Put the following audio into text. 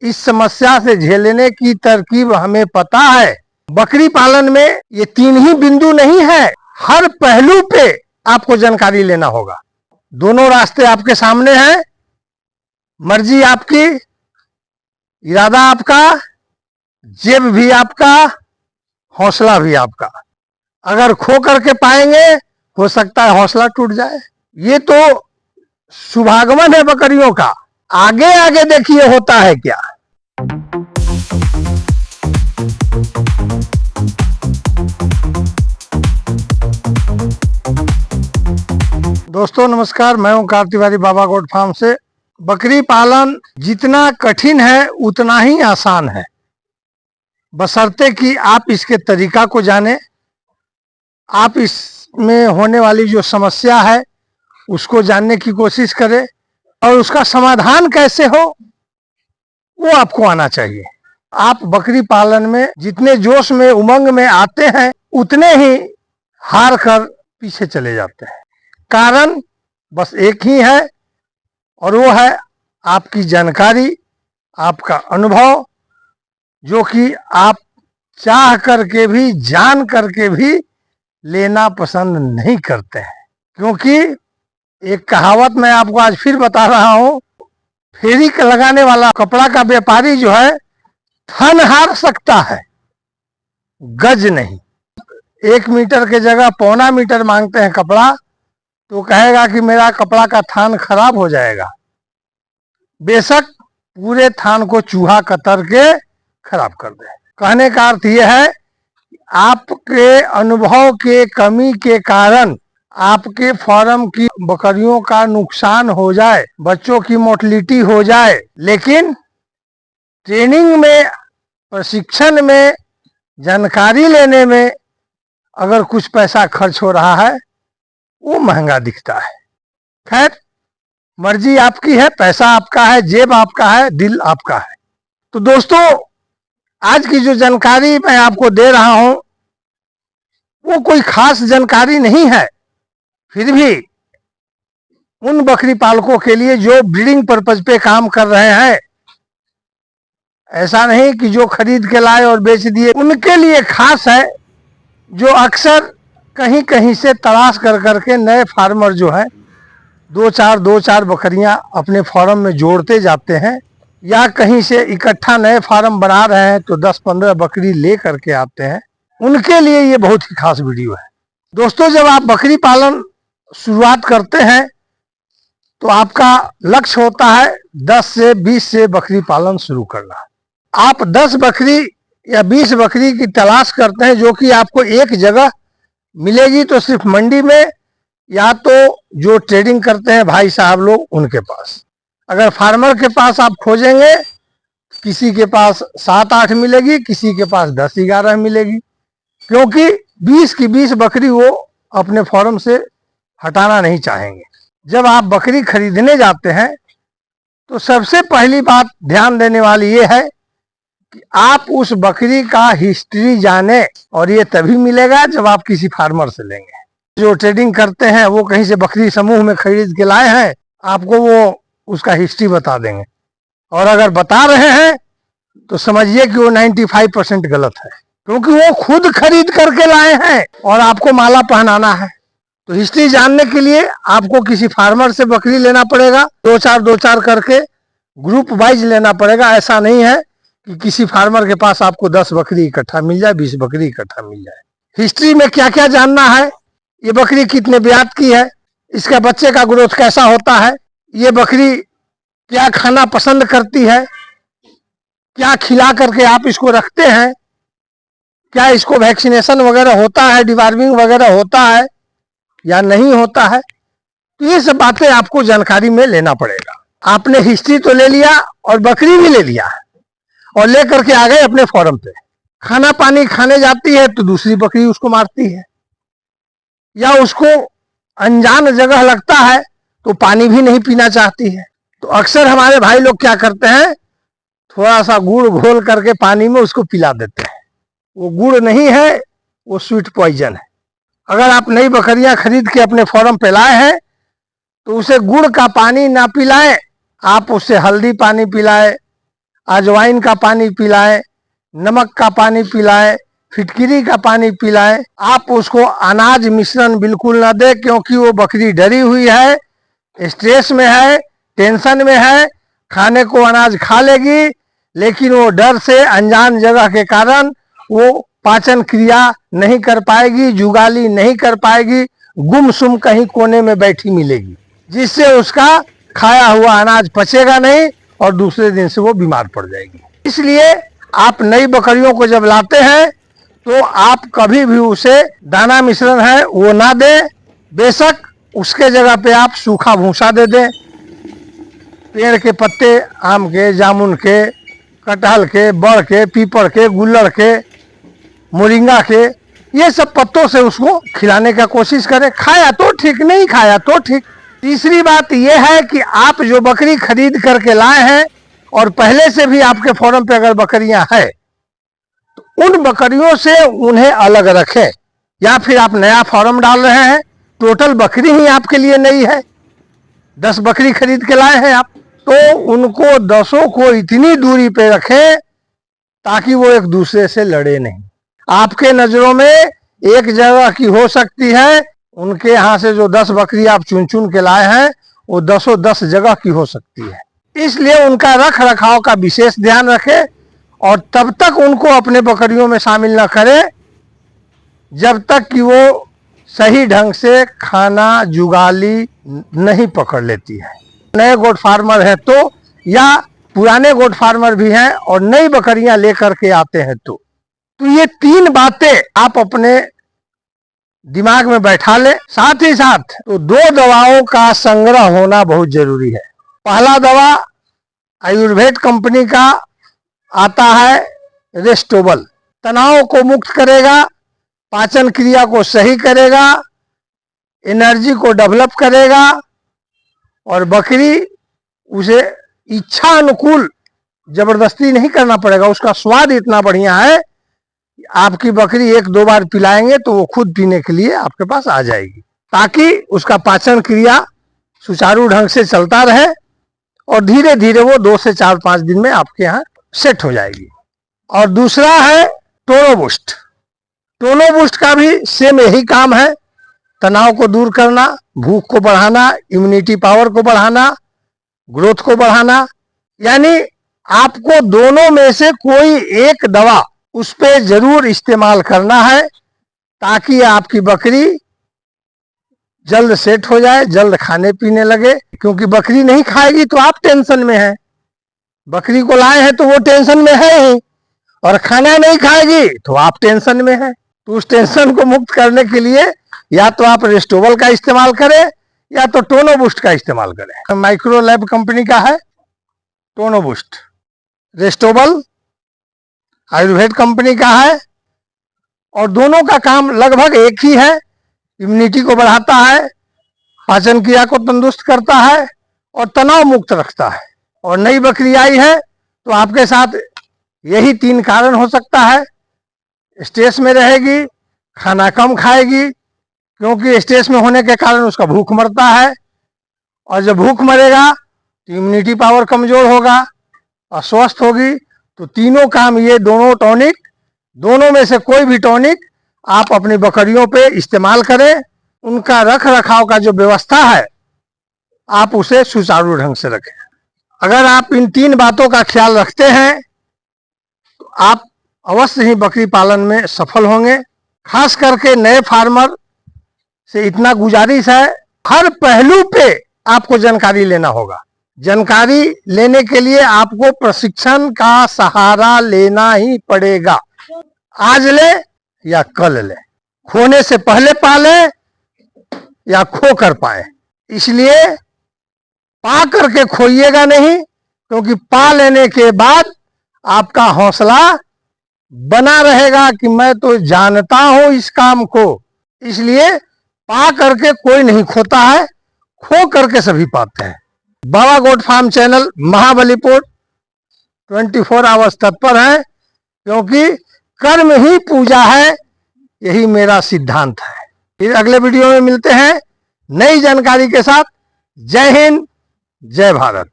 इस समस्या से झेलने की तरकीब हमें पता है। बकरी पालन में ये 3 ही बिंदु नहीं है, हर पहलू पे आपको जानकारी लेना होगा। दोनों रास्ते आपके सामने हैं, मर्जी आपकी, इरादा आपका, जेब भी आपका, हौसला भी आपका। अगर खो करके पाएंगे हो सकता है हौसला टूट जाए। ये तो शुभागमन है बकरियों का, आगे आगे देखिए होता है क्या। दोस्तों नमस्कार, मैं हूं कार्तिक तिवारी बाबा गोट फार्म से। बकरी पालन जितना कठिन है उतना ही आसान है, बशर्ते कि आप इसके तरीका को जाने, आप इसमें होने वाली जो समस्या है उसको जानने की कोशिश करें और उसका समाधान कैसे हो वो आपको आना चाहिए। आप बकरी पालन में जितने जोश में उमंग में आते हैं उतने ही हार कर पीछे चले जाते हैं। कारण बस एक ही है और वो है आपकी जानकारी, आपका अनुभव, जो कि आप चाह करके भी जान करके भी लेना पसंद नहीं करते हैं। क्योंकि एक कहावत मैं आपको आज फिर बता रहा हूं, फेरी लगाने वाला कपड़ा का व्यापारी जो है थन हार सकता है, गज नहीं। 1 मीटर के जगह 1.25 मीटर मांगते हैं कपड़ा तो कहेगा कि मेरा कपड़ा का थान खराब हो जाएगा। बेशक पूरे थान को चूहा कतर के खराब कर दे। कहने का अर्थ यह है आपके अनुभव के कमी के कारण आपके फार्म की बकरियों का नुकसान हो जाए, बच्चों की मोर्टेलिटी हो जाए, लेकिन ट्रेनिंग में, प्रशिक्षण में, जानकारी लेने में अगर कुछ पैसा खर्च हो रहा है वो महंगा दिखता है। खैर, मर्जी आपकी है, पैसा आपका है, जेब आपका है, दिल आपका है। तो दोस्तों, आज की जो जानकारी मैं आपको दे रहा हूं वो कोई खास जानकारी नहीं है, फिर भी उन बकरी पालकों के लिए जो ब्रीडिंग पर्पज पे काम कर रहे हैं, ऐसा नहीं कि जो खरीद के लाए और बेच दिए, उनके लिए खास है। जो अक्सर कहीं कहीं से तलाश कर करके नए फार्मर जो हैं 2-4 बकरियां अपने फार्म में जोड़ते जाते हैं, या कहीं से इकट्ठा नए फार्म बना रहे हैं तो 10-15 बकरी ले करके आते हैं, उनके लिए ये बहुत ही खास वीडियो है। दोस्तों, जब आप बकरी पालन शुरुआत करते हैं तो आपका लक्ष्य होता है 10 से 20 से बकरी पालन शुरू करना। आप 10 बकरी या 20 बकरी की तलाश करते हैं जो कि आपको एक जगह मिलेगी, तो सिर्फ मंडी में या तो जो ट्रेडिंग करते हैं भाई साहब लोग उनके पास। अगर फार्मर के पास आप खोजेंगे, किसी के पास 7-8 मिलेगी, किसी के पास 10-11 मिलेगी, क्योंकि 20 की 20 बकरी वो अपने फार्म से हटाना नहीं चाहेंगे। जब आप बकरी खरीदने जाते हैं तो सबसे पहली बात ध्यान देने वाली ये है कि आप उस बकरी का हिस्ट्री जाने, और ये तभी मिलेगा जब आप किसी फार्मर से लेंगे। जो ट्रेडिंग करते हैं वो कहीं से बकरी समूह में खरीद के लाए हैं, आपको वो उसका हिस्ट्री बता देंगे, और अगर बता रहे हैं तो समझिए कि वो 95% गलत है, क्योंकि वो खुद खरीद करके लाए हैं और आपको माला पहनाना है। तो हिस्ट्री जानने के लिए आपको किसी फार्मर से बकरी लेना पड़ेगा, 2-4 करके ग्रुप वाइज लेना पड़ेगा। ऐसा नहीं है कि किसी फार्मर के पास आपको 10 बकरी इकट्ठा मिल जाए, 20 बकरी इकट्ठा मिल जाए। हिस्ट्री में क्या क्या जानना है, ये बकरी कितने ब्यात की है, इसका बच्चे का ग्रोथ कैसा होता है, ये बकरी क्या खाना पसंद करती है, क्या खिला करके आप इसको रखते हैं, क्या इसको वैक्सीनेशन वगैरह होता है, डिवार्मिंग वगैरह होता है या नहीं होता है। तो ये सब बातें आपको जानकारी में लेना पड़ेगा। आपने हिस्ट्री तो ले लिया और बकरी भी ले लिया और ले करके आ गए अपने फार्म पे। खाना पानी खाने जाती है तो दूसरी बकरी उसको मारती है, या उसको अनजान जगह लगता है तो पानी भी नहीं पीना चाहती है। तो अक्सर हमारे भाई लोग क्या करते हैं, थोड़ा सा गुड़ घोल करके पानी में उसको पिला देते हैं। वो गुड़ नहीं है, वो स्वीट पॉइजन है। अगर आप नई बकरियां खरीद के अपने फार्म पे लाए हैं तो उसे गुड़ का पानी ना पिलाएं, आप उससे हल्दी पानी पिलाएं, अजवाइन का पानी पिलाएं, नमक का पानी पिलाएं, फिटकिरी का पानी पिलाएं। आप उसको अनाज मिश्रण बिल्कुल ना दें, क्योंकि वो बकरी डरी हुई है, स्ट्रेस में है, टेंशन में है। खाने को अनाज खा लेगी, लेकिन वो डर से अनजान जगह के कारण वो पाचन क्रिया नहीं कर पाएगी, जुगाली नहीं कर पाएगी, गुमसुम कहीं कोने में बैठी मिलेगी, जिससे उसका खाया हुआ अनाज पचेगा नहीं और दूसरे दिन से वो बीमार पड़ जाएगी। इसलिए आप नई बकरियों को जब लाते हैं तो आप कभी भी उसे दाना मिश्रण है वो ना दें। बेशक उसके जगह पे आप सूखा भूसा दे दें, पेड़ के पत्ते, आम के, जामुन के, कटहल के, बड़ के, पीपल के, गुल्लड़ के, मोरिंगा के, ये सब पत्तों से उसको खिलाने का कोशिश करें। खाया तो ठीक, नहीं खाया तो ठीक। तीसरी बात यह है कि आप जो बकरी खरीद करके लाए हैं और पहले से भी आपके फार्म पे अगर बकरियां हैं तो उन बकरियों से उन्हें अलग रखें। या फिर आप नया फार्म डाल रहे हैं, टोटल बकरी ही आपके लिए नई है, 10 बकरी खरीद के लाए हैं आप, तो उनको 10 को इतनी दूरी पे रखें ताकि वो एक दूसरे से लड़े नहीं। आपके नजरों में एक जगह की हो सकती है, उनके यहाँ से जो 10 बकरी आप चुन चुन के लाए हैं वो 10 जगह की हो सकती है। इसलिए उनका रख रखाव का विशेष ध्यान रखें और तब तक उनको अपने बकरियों में शामिल न करें जब तक कि वो सही ढंग से खाना जुगाली नहीं पकड़ लेती है। नए गोट फार्मर हैं तो, या पुराने गोट फार्मर भी हैं और नई बकरियां लेकर के आते हैं तो ये 3 बातें आप अपने दिमाग में बैठा ले। साथ ही साथ तो 2 दवाओं का संग्रह होना बहुत जरूरी है। पहला दवा आयुर्वेद कंपनी का आता है रेस्टोबल, तनाव को मुक्त करेगा, पाचन क्रिया को सही करेगा, एनर्जी को डेवलप करेगा और बकरी उसे इच्छा अनुकूल जबरदस्ती नहीं करना पड़ेगा। उसका स्वाद इतना बढ़िया है, आपकी बकरी 1-2 बार पिलाएंगे तो वो खुद पीने के लिए आपके पास आ जाएगी, ताकि उसका पाचन क्रिया सुचारू ढंग से चलता रहे और धीरे धीरे वो 2 से 4-5 दिन में आपके यहाँ सेट हो जाएगी। और दूसरा है टोनो बूस्ट। टोनो बूस्ट का भी सेम यही काम है, तनाव को दूर करना, भूख को बढ़ाना, इम्यूनिटी पावर को बढ़ाना, ग्रोथ को बढ़ाना। यानी आपको दोनों में से कोई एक दवा उस पे जरूर इस्तेमाल करना है ताकि आपकी बकरी जल्द सेट हो जाए, जल्द खाने पीने लगे। क्योंकि बकरी नहीं खाएगी तो आप टेंशन में हैं, बकरी को लाए हैं तो वो टेंशन में है ही, और खाना नहीं खाएगी तो आप टेंशन में हैं। तो उस टेंशन को मुक्त करने के लिए या तो आप रेस्टोबल का इस्तेमाल करें या तो टोनो बूस्ट का इस्तेमाल करें। माइक्रो लैब कंपनी का है टोनो बूस्ट, रेस्टोबल आयुर्वेद कंपनी का है और दोनों का काम लगभग एक ही है। इम्यूनिटी को बढ़ाता है, पाचन क्रिया को तंदुरुस्त करता है और तनाव मुक्त रखता है। और नई बकरी आई है तो आपके साथ यही 3 कारण हो सकता है। स्ट्रेस में रहेगी, खाना कम खाएगी, क्योंकि स्ट्रेस में होने के कारण उसका भूख मरता है, और जब भूख मरेगा तो इम्यूनिटी पावर कमजोर होगा, अस्वस्थ होगी। तो तीनों काम ये दोनों टॉनिक, दोनों में से कोई भी टॉनिक आप अपनी बकरियों पे इस्तेमाल करें। उनका रख रखाव का जो व्यवस्था है आप उसे सुचारू ढंग से रखें। अगर आप इन 3 बातों का ख्याल रखते हैं तो आप अवश्य ही बकरी पालन में सफल होंगे। खास करके नए फार्मर से इतना गुजारिश है, हर पहलू पे आपको जानकारी लेना होगा। जानकारी लेने के लिए आपको प्रशिक्षण का सहारा लेना ही पड़ेगा। आज ले या कल ले, खोने से पहले पाले या खो कर पाए। इसलिए पा करके खोइएगा नहीं, क्योंकि पा लेने के बाद आपका हौसला बना रहेगा कि मैं तो जानता हूं इस काम को। इसलिए पा करके कोई नहीं खोता है, खो करके सभी पाते हैं। बाबा goat farm channel Mahabalipur 24 hours तत्पर है, क्योंकि कर्म ही पूजा है, यही मेरा सिद्धांत है। फिर अगले वीडियो में मिलते हैं नई जानकारी के साथ। जय हिंद, जय भारत।